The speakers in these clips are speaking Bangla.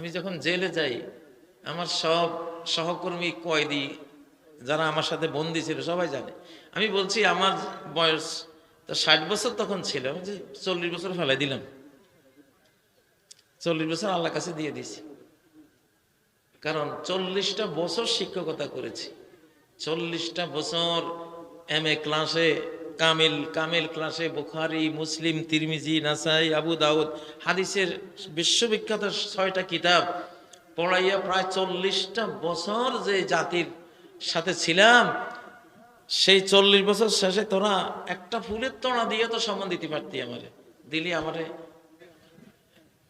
আমি যখন জেলে যাই, আমার সব সহকর্মী কয়েদি যারা আমার সাথে বন্দী ছিল সবাই জানে। আমি বলছি আমার বয়স তো 60 বছর তখন ছিল, আমি যে 40 বছর ফেলাই দিলাম, 40 বছর আল্লাহর কাছে দিয়ে দিছি। কারণ 40টা বছর শিক্ষকতা করেছি, 40টা বছর MA ক্লাসে, কামিল ক্লাসে বুখারী, মুসলিম, তিরমিজি, নাসাই, আবু দাউদ হাদিসের বিশ্ববিখ্যাত 6টা কিতাব পড়াইয়া প্রায় 40টা বছর যে জাতির সাথে ছিলাম, সেই 40 বছর শেষে তোরা একটা ফুলের তোড়া দিয়ে তো সম্মান দিতে পারতি, আমারে দিলি। আমারে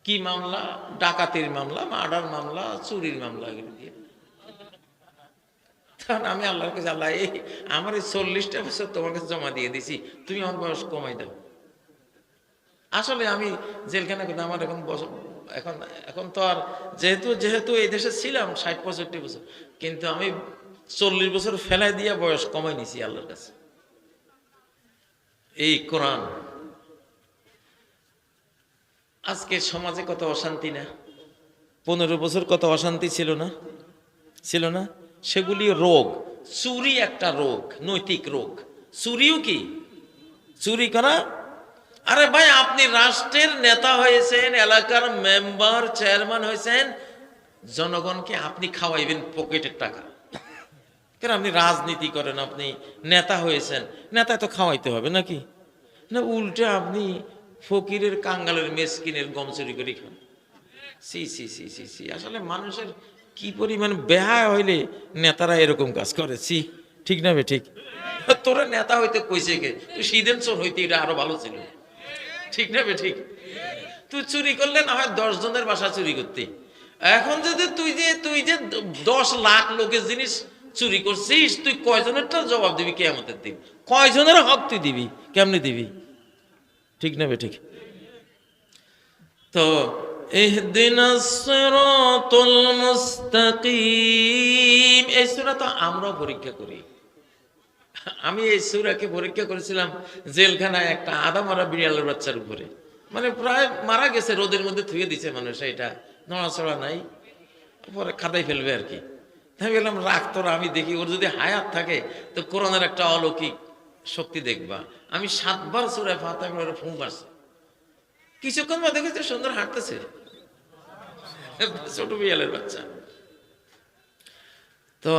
কি মামলা? ডাকাতির মামলা, মার্ডার মামলা, চুরির মামলা দিয়ে। তখন আমি আল্লাহর কাছে, আল্লাহ এই আমার এই 40টা বছর তোমার কাছে জমা দিয়ে দিছি, তুমি আমার বয়স কমাই দাও। আসলে আমি জেলখানা কিন্তু আমার এখন এখন এখন তো আর যেহেতু এই দেশে ছিলাম 60-65 বছর, কিন্তু আমি 40 বছর ফেলাই দিয়া বয়স কমাই নিছি আল্লাহর কাছে। এই কোরআন আজকে সমাজে কত অশান্তি না? 15 বছর কত অশান্তি ছিল না? সেগুলি রোগ। চুরি একটা রোগ, নৈতিক রোগ। চুরিও কি? চুরি করা। আরে ভাই, আপনি রাষ্ট্রের নেতা হয়েছেন, এলাকার মেম্বার, চেয়ারম্যান হয়েছেন, জনগণকে আপনি খাওয়াইবেন পকেটের টাকা। কেন? আপনি রাজনীতি করেন, আপনি নেতা হয়েছেন, নেতা তো খাওয়াইতে হবে নাকি? না উল্টে আপনি ফকিরের, কাঙ্গালের, মেসকিনের গম চুরি করে খান। সি সি সি সি সি আসলে মানুষের কি পরিমাণ বেহায়া হইলে নেতারা এরকম কাজ করে। সি, ঠিক না বে ঠিক? তোরা নেতা হইতে কইছে কে? তুই সিদেন চোর হইতে, এটা আরো ভালো ছিল। ঠিক না বে ঠিক? তুই চুরি করলে না হয় 10 জনের বাসা চুরি করতে। এখন যদি তুই যে 10 লাখ লোকের জিনিস চুরি করছিস, তুই কয়জনেরটা জবাব দিবি কিয়ামতের দিন? কয়জনের হক তুই দিবি? কেমনে দিবি? ঠিক না বে ঠিক? তো ইহদিনাস সিরাতাল মুস্তাকিম, এই সূরা তো আমরাও পরীক্ষা করি। আমি এই সূরাকে পরীক্ষা করেছিলাম জেলখানায় একটা আদা মারা বিড়ালের বাচ্চার উপরে। মানে প্রায় মারা গেছে, রোদের মধ্যে থুয়ে দিছে মানুষ, এটা নড়াচড়া নাই, পরে খাদাই ফেলবে আর কি। আমি বললাম রাখ তোরা, আমি দেখি ওর যদি হায়াত থাকে তো কোরআনের একটা অলৌকিক শক্তি দেখবা। আমি 7 বার সূরা ফাতিহা করে ফুঁ মারছি। কিছুক্ষণ বাদে দেখেছে সুন্দর হাঁটতেছে, ছোট বিড়ালের বাচ্চা। তো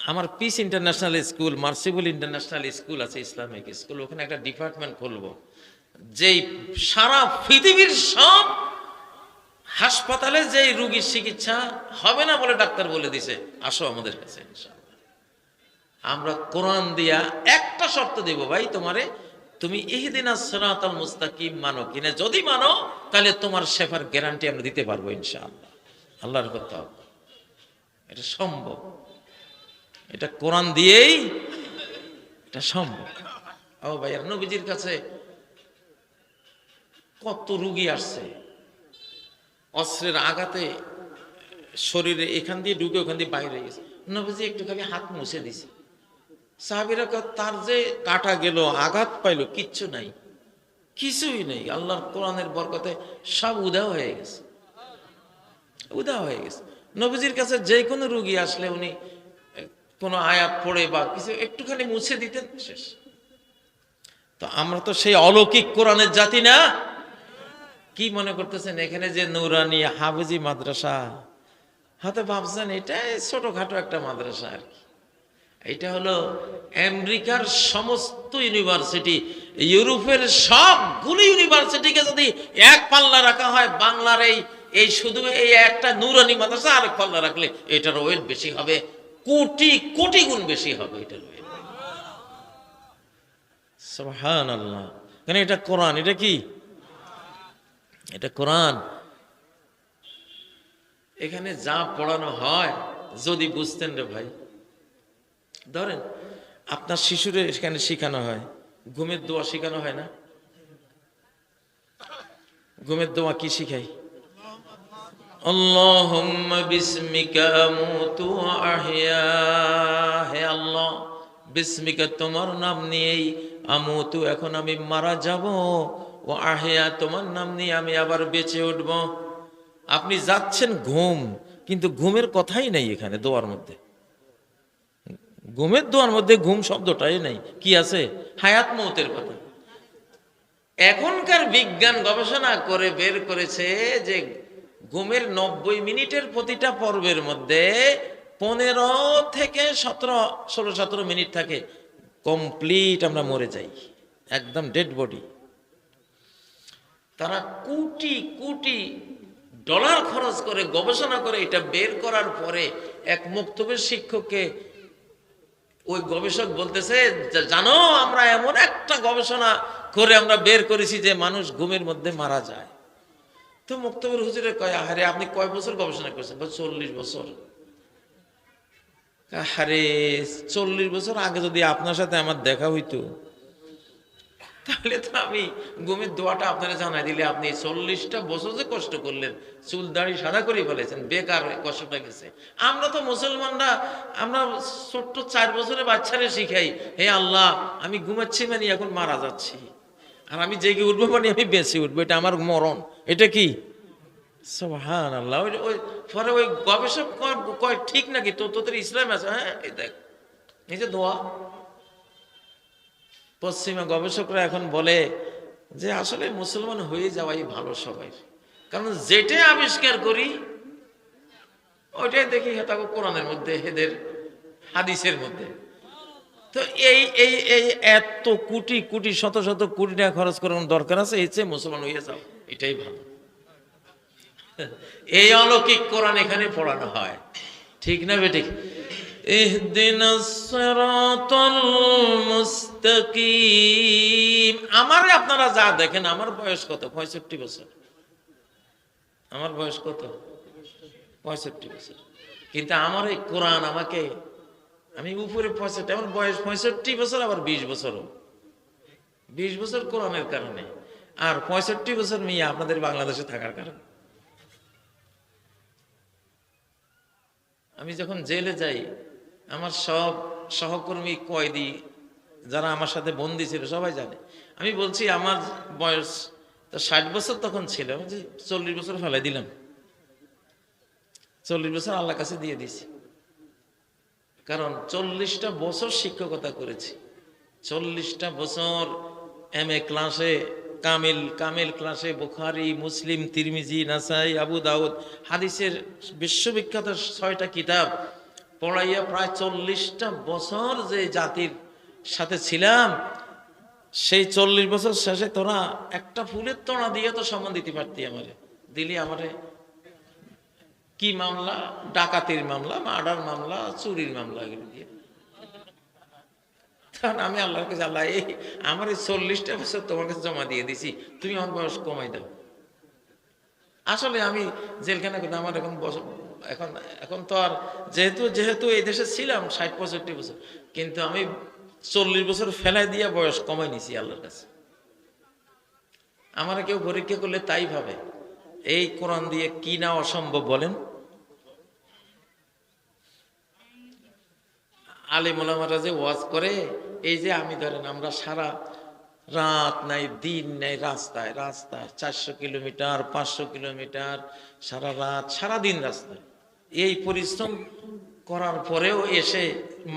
আমার পিস ইন্টারন্যাশনাল স্কুল, মার্সিবল ইন্টারন্যাশনাল স্কুল আছে, ইসলামিক স্কুল, ওখানে একটা ডিপার্টমেন্ট খুলবো, যেই সারা পৃথিবীর সব হাসপাতালে যেই রোগীর চিকিৎসা হবে না বলে ডাক্তার বলে দিছে, আসো আমাদের কাছে ইনশাআল্লাহ। আমরা কোরআন দিয়া একটা শর্ত দেব, ভাই তোমারে, তুমি ইহদিনাস সিরাতাল মুস্তাকিম মানো কিনা। যদি মানো তাহলে তোমার শেফার গ্যারান্টি আমরা দিতে পারবো ইনশাআল্লাহ। আল্লাহর কথা, এটা সম্ভব, এটা কোরআন দিয়েই এটা সম্ভব। ও ভাই, আর নবীজির কাছে কত রোগী আসছে, অস্ত্রের আঘাতে শরীরে এখান দিয়ে ঢুকে ওখান দিয়ে বাইরে গেছে, নবীজি একটু খালি হাত মুছে দিছে। সাহাবীরা তার যে কাটা গেল, আঘাত পাইলো, কিচ্ছু নাই, কিছুই নেই। আল্লাহর কোরআনের বরকতে সব উধাও হয়ে গেছে, উধাও হয়ে গেছে। নবীজির কাছে যে কোনো রোগী আসলে উনি কোনো আয়াত পড়ে বা কিছু একটুখানি মুছে দিতেন, শেষ। তো আমরা তো সেই অলৌকিক কোরআনের জাতি না? কি মনে করতেছেন এখানে যে নুরানি হাফেজি মাদ্রাসা, হয়তো ভাবছেন এটা ছোটখাটো একটা মাদ্রাসা আর কি। এটা হলো আমেরিকার সমস্ত ইউনিভার্সিটি, ইউরোপের সবগুলো ইউনিভার্সিটিকে যদি এক পাল্লা রাখা হয়, বাংলার এই শুধু এই একটা নুরানি মাদ্রাসা আরেক পাল্লা রাখলে এটার ওয়েট বেশি হবে, কোটি কোটি গুণ বেশি হবে এটার ওয়েট। সুবহানাল্লাহ। কেন? এটা কোরআন। এটা কি? এটা কোরআন। এখানে যা পড়ানো হয় যদি বুঝতেন রে ভাই। ধরেন আপনার শিশুরে এখানে শেখানো হয়, ঘুমের দোয়া শেখানো হয় না? ঘুমের দোয়া কি শিখাই? আল্লাহুম্মা বিসমিকা আমুতু ওয়া আহইয়া, হে আল্লাহ বিসমিকা, তোমার নাম নিয়েই আমুতু, এখন আমি মারা যাব, ও আহিয়া, তোমার নাম নিয়ে আমি আবার বেঁচে উঠব। আপনি যাচ্ছেন ঘুম, কিন্তু ঘুমের কথাই নেই এখানে দোয়ার মধ্যে। ঘুমের দোয়ার মধ্যে ঘুম শব্দটাই নেই। কি আছে? হায়াত মৌতের কথা। এখনকার বিজ্ঞান গবেষণা করে বের করেছে যে ঘুমের 90 মিনিটের প্রতিটা পর্বের মধ্যে 15 থেকে 16-17 মিনিট থাকে কমপ্লিট আমরা মরে যাই, একদম ডেড বডি। তারা কোটি কোটি ডলার খরচ করে গবেষণা করে এটা বের করার পরে এক মুক্তবের শিক্ষককে ওই গবেষক বলতেছে, জানো আমরা এমন একটা গবেষণা করে আমরা বের করেছি যে মানুষ ঘুমের মধ্যে মারা যায়। তো মুক্তবের হুজুরে কয়, আরে আপনি কয় বছর গবেষণা করছেন? 40 বছর। আরে 40 বছর আগে যদি আপনার সাথে আমার দেখা হইতো, তাহলে তো আমি ঘুমের দোয়াটা আপনারা জানাই দিলে, আপনি 40টা বছর যে কষ্ট করলেন, চুল দাড়ি সাদা করে ফেলেছেন, বেকার কষ্টটা গেছে। আমরা তো মুসলমানরা, আমরা ছোট্ট 4 বছরের বাচ্চারে শিখাই, হে আল্লাহ আমি ঘুমাচ্ছি মানে এখন মারা যাচ্ছি, আর আমি জেগে উঠবো মানে আমি বেঁচে উঠবো, এটা আমার মরণ। এটা কি? সুবহানাল্লাহ। ওই পরে ওই গবেষক কয়, ঠিক নাকি তোদের ইসলাম আছে? হ্যাঁ, এই দেখ এই যে দোয়া। পশ্চিমা গবেষকরা এখন বলে যে আসলে মুসলমান হয়ে যাওয়াই ভালো সবাই, কারণ যেটাই আবিষ্কার করি ওইটাই দেখি তাকে কোরআনের মধ্যে, এদের হাদিসের মধ্যে। তো এই এই এই এত কোটি কোটি শত শত কোটি টাকা খরচ করার দরকার আছে? এর চেয়ে মুসলমান হয়ে যাও, এটাই ভালো। এই অলৌকিক কোরআন এখানে পড়ানো হয়, ঠিক না বেঠিক? ইহদিনাস সিরাতাল মুস্তাকিম। আমারে আপনারা যা দেখেন, আমার বয়স কত? 65 বছর। আমার বয়স কত? 65 বছর। কিন্তু আমার এই কোরআন আমাকে, আমি উপরে 65, আমার বয়স 65 বছর, আবার 20 বছরও। 20 বছর কোরআনের কারণে, আর 65 বছর মেয়ে আপনাদের বাংলাদেশে থাকার কারণে। আমি যখন জেলে যাই, আমার সব সহকর্মী কয়েদি যারা আমার সাথে বন্দী ছিল সবাই জানে, আমি বলছি আমার বয়স তো 60 বছর তখন ছিল, যে 40 বছর ফেলাই দিলাম। 40 বছর আল্লাহর কাছে দিয়ে দিছি, কারণ 40টা বছর শিক্ষকতা করেছি। 40টা বছর MA ক্লাসে, কামিল ক্লাসে বুখারী, মুসলিম, তিরমিজি, নাসাই, আবু দাউদ হাদিসের বিশ্ববিখ্যাত 6টা কিতাব পড়াইয়া প্রায় 40টা বছর যে জাতির সাথে ছিলাম, সেই 40 বছর শেষে তোরা একটা ফুলের তোড়া দিয়ে তো সম্মান দিতে পারতি, আমারে দিলি। আমারে কি মামলা? ডাকাতির মামলা, মার্ডার মামলা, চুরির মামলা, এগুলো দিয়ে। তখন আমি আল্লাহর কাছে, আল্লাহ এই আমার এই 40টা বছর তোমার কাছে জমা দিয়ে দিছি, তুমি আমার বয়স কমাই দাও। আসলে আমি জেলখানা কিন্তু আমার এখন এখন তো আর যেহেতু এই দেশে ছিলাম 60-65 বছর, কিন্তু আমি 40 বছর ফেলাই দিয়া বয়স কমাই নিছি আল্লাহর কাছে। আমার কেউ পরীক্ষা করলে তাই ভাবে এই কোরআন দিয়ে কি না অসম্ভব বলেন। আলেম ওলামারা যে ওয়াজ করে, এই যে আমি ধরেন আমরা সারা রাত নাই দিন নাই রাস্তায় 400 কিলোমিটার 500 কিলোমিটার সারা রাত সারা দিন রাস্তায়, এই পরিশ্রম করার পরেও এসে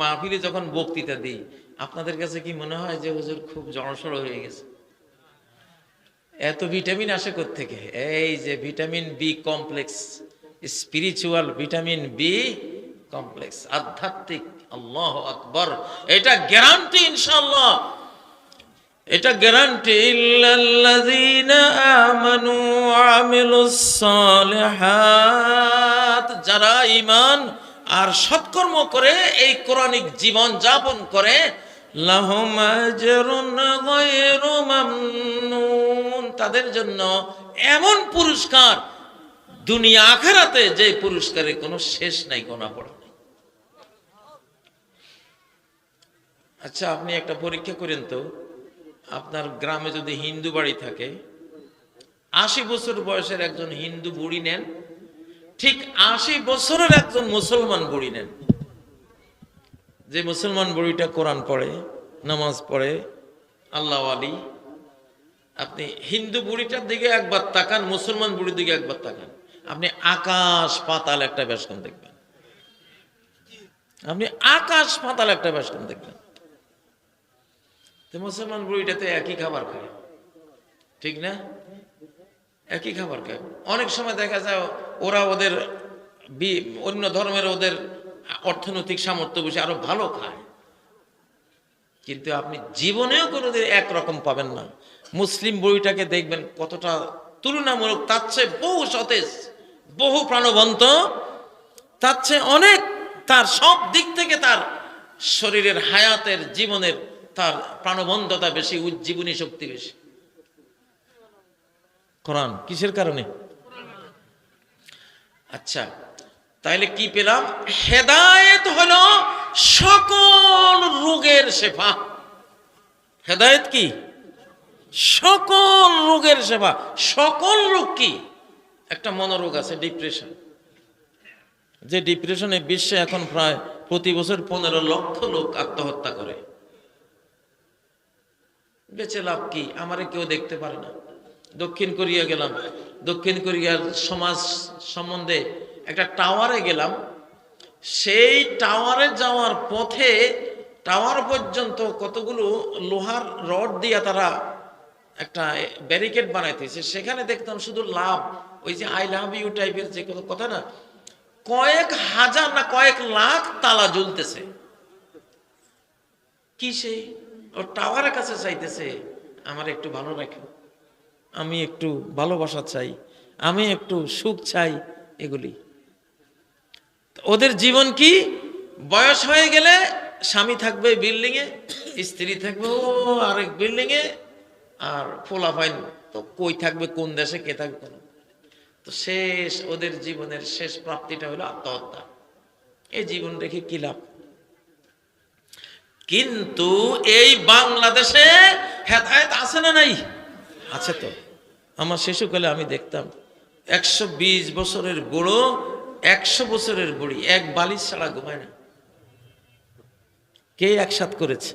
মাহফিলে যখন বক্তৃতা দিই, আপনাদের কাছে কি মনে হয় যে হুজুর খুব জড়সড় হয়ে গেছে? এত ভিটামিন আসে কোত্থেকে? এই যে vitamin B complex, spiritual vitamin B complex, আধ্যাত্মিক। আল্লাহু আকবার, এটা গ্যারান্টি ইনশাআল্লাহ, এটা গ্যারান্টি। ইল্লাল্লাযীনা আমানু ওয়া আমিলুস সালিহাত, যারা ঈমান আর সৎকর্ম করে এই কোরআনিক জীবন যাপন করে, লাহুম আজরুন গায়রু মামনুন, তাদের জন্য এমন পুরস্কার দুনিয়া আখিরাতে, যে পুরস্কারের কোনো শেষ নাই, গোনা পড়া নাই। আচ্ছা, আপনি একটা পরীক্ষা করেন তো, আপনার গ্রামে যদি হিন্দু বাড়ি থাকে, 80 বছর বয়সের একজন হিন্দু বুড়ি নেন, ঠিক 80 বছরের একজন মুসলমান বুড়ি নেন। যে মুসলমান বুড়িটা কোরআন পড়ে, নামাজ পড়ে, আল্লাহ আলী, আপনি হিন্দু বুড়িটার দিকে একবার তাকান, মুসলমান বুড়ির দিকে একবার তাকান, আপনি আকাশ পাতাল একটা বেশকম দেখবেন। আপনি আকাশ পাতাল একটা বেশকম দেখবেন। তো মুসলমান বুড়িটাতে একই খাবার খায়, ঠিক না? একই খাবার খায়। অনেক সময় দেখা যায় ওরা ওদের অন্য ধর্মের ওদের অর্থনৈতিক সামর্থ্য বেশি, আরো ভালো খায়, কিন্তু আপনি জীবনেও কোনোদিন একরকম পাবেন না। মুসলিম বইটাকে দেখবেন কতটা তুলনামূলক, তার চেয়ে বহু সতেজ, বহু প্রাণবন্ত, তার চেয়ে অনেক, তার সব দিক থেকে তার শরীরের হায়াতের জীবনের তার প্রাণবন্ততা বেশি, উজ্জীবনী শক্তি বেশি। কোরআন কিসের কারণে? আচ্ছা, তাইলে কি পেলাম? হেদায়েত হলো সকল রোগের শেফা। হেদায়েত কি? সকল রোগের সেবা। সকল রোগ কি? একটা মনোরোগ আছে, ডিপ্রেশন। যে ডিপ্রেশনে বিশ্বে এখন প্রায় প্রতি বছর 15 লক্ষ লোক আত্মহত্যা করে। বেঁচে লাভ কি? আমারে কেউ দেখতে পারে না। দক্ষিণ কোরিয়া গেলাম, দক্ষিণ কোরিয়ার সমাজ সম্বন্ধে একটা টাওয়ারে গেলাম। সেই টাওয়ারে যাওয়ার পথে টাওয়ার পর্যন্ত কতগুলো লোহার রড দিয়ে তারা একটা ব্যারিকেড বানাইতেছে। সেখানে দেখতাম শুধু লাভ, ওই যে আই লাভ ইউ টাইপের যে কথা না, কয়েক হাজার না কয়েক লাখ তালা জ্বলতেছে। কি সেই ও টাওয়ারের কাছে চাইতেছে, আমার একটু ভালো রাখো, আমি একটু ভালোবাসা চাই, আমি একটু সুখ চাই। এগুলি ওদের জীবন কি? বয়স হয়ে গেলে স্বামী থাকবে বিল্ডিং এ, স্ত্রী থাকবে ও আরেক বিল্ডিং এ, আর ফোলাফাইন তো কই থাকবে, কোন দেশে কে থাকবে। তো শেষ ওদের জীবনের শেষ প্রাপ্তিটা হলো আত্মহত্যা। এই জীবন রেখে কি লাভ? কিন্তু এই বাংলাদেশে হেদায়েত আছে না নাই? আছে তো। আমার শিশুকালে আমি দেখতাম 120 বছরের বুড়ো, 100 বছরের বুড়ি এক বালিশ ছাড়া ঘুমায় না। কে একসাথ করেছে?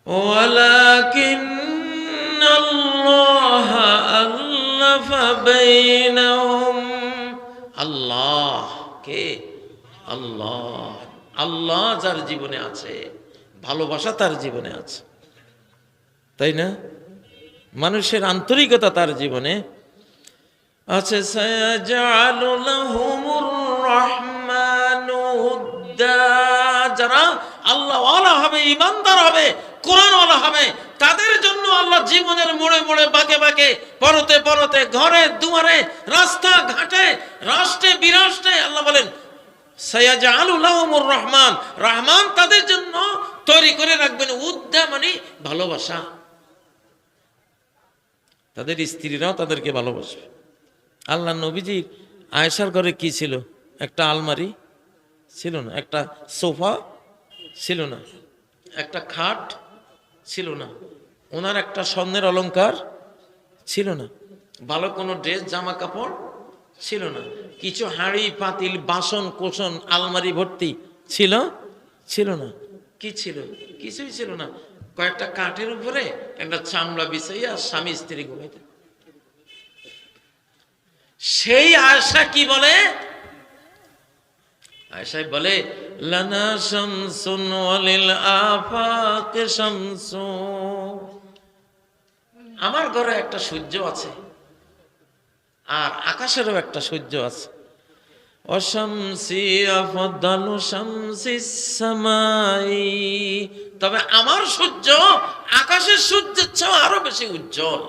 ওয়ালাকিন আল্লাহ আল্লাফা বাইনাহুম। আল্লাহ কে? আল্লাহ। আল্লাহ যার জীবনে আছে, ভালোবাসা তার জীবনে আছে, তাই না? মানুষের আন্তরিকতা তার জীবনে আছে। সায়াজআলু লাহুমুর রাহমানু উদ্দা। যারা আল্লাহ ওয়ালা হবে, ঈমানদার হবে, কোরআন ওয়ালা হবে, তাদের জন্য আল্লাহ জীবনের মোড়ে মোড়ে, বাঁকে বাঁকে, পরতে পরতে, ঘরে দুয়ারে, রাস্তা ঘাটে, রাষ্ট্রে বিরাষ্ট্রে আল্লাহ বলেন সায়াজআলু লাহুমুর রহমান। রহমান তাদের জন্য তৈরি করে রাখবেন উদ্দা, মানে ভালোবাসা। তাদের স্ত্রীরাও তাদেরকে ভালোবাসবে। আল্লাহ নবীজির আয়েশার ঘরে কি ছিল? একটা আলমারি ছিল না, একটা সোফা ছিল না, একটা খাট ছিল না, ওনার একটা স্বর্ণের অলংকার ছিল না, ভালো কোনো ড্রেস জামা কাপড় ছিল না, কিছু হাঁড়ি পাতিল বাসন কোসন আলমারি ভর্তি ছিল ছিল না। কি ছিল? কিছুই ছিল না। কয়েকটা কাঠের উপরে একটা চামড়া বিছাইয়া স্বামী স্ত্রী ঘুমাইতে। সেই আয়েশা কি বলে? আয়েশা বলে লানা শামসুন ওয়ালিল আফাক শামসু। আমার ঘরে একটা সূর্য আছে আর আকাশেরও একটা সূর্য আছে। অশামসি আফদালু শামসিস সামাই। তবে আমার সূর্য আকাশের সূর্যের চেয়ে আরো বেশি উজ্জ্বল,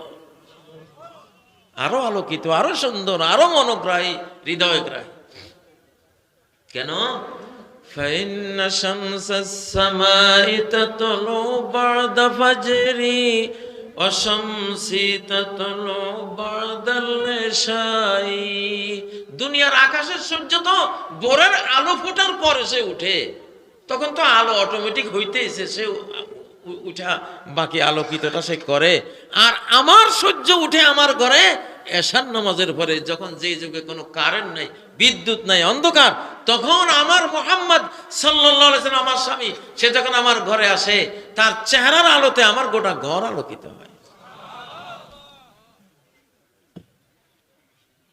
আরো আলোকিত, আরো সুন্দর, আরো মনোগ্রাহী, হৃদয়গ্রাহী। কেন? ফাইন্না শামসাস সামাই তাতলু বা'দা ফাজরি ওয়া শামসি তাতলু বা'দাল ইশাই। দুনিয়ার আকাশের সূর্য তো ভোরের আলো ফোটার পরে সে উঠে, তখন তো আলো অটোমেটিক হইতেছে, সে উঠা বাকি আলোকিতটা সে করে। আর আমার সূর্য উঠে আমার ঘরে এশার নামাজের পরে, যখন যে যুগে কোনো কারেন্ট নাই, বিদ্যুৎ নাই, অন্ধকার, তখন আমার মুহাম্মদ সাল্লাল্লাহু আলাইহি ওয়াসাল্লাম, আমার স্বামী, সে যখন আমার ঘরে আসে, তার চেহারার আলোতে আমার গোটা ঘর আলোকিত হয়।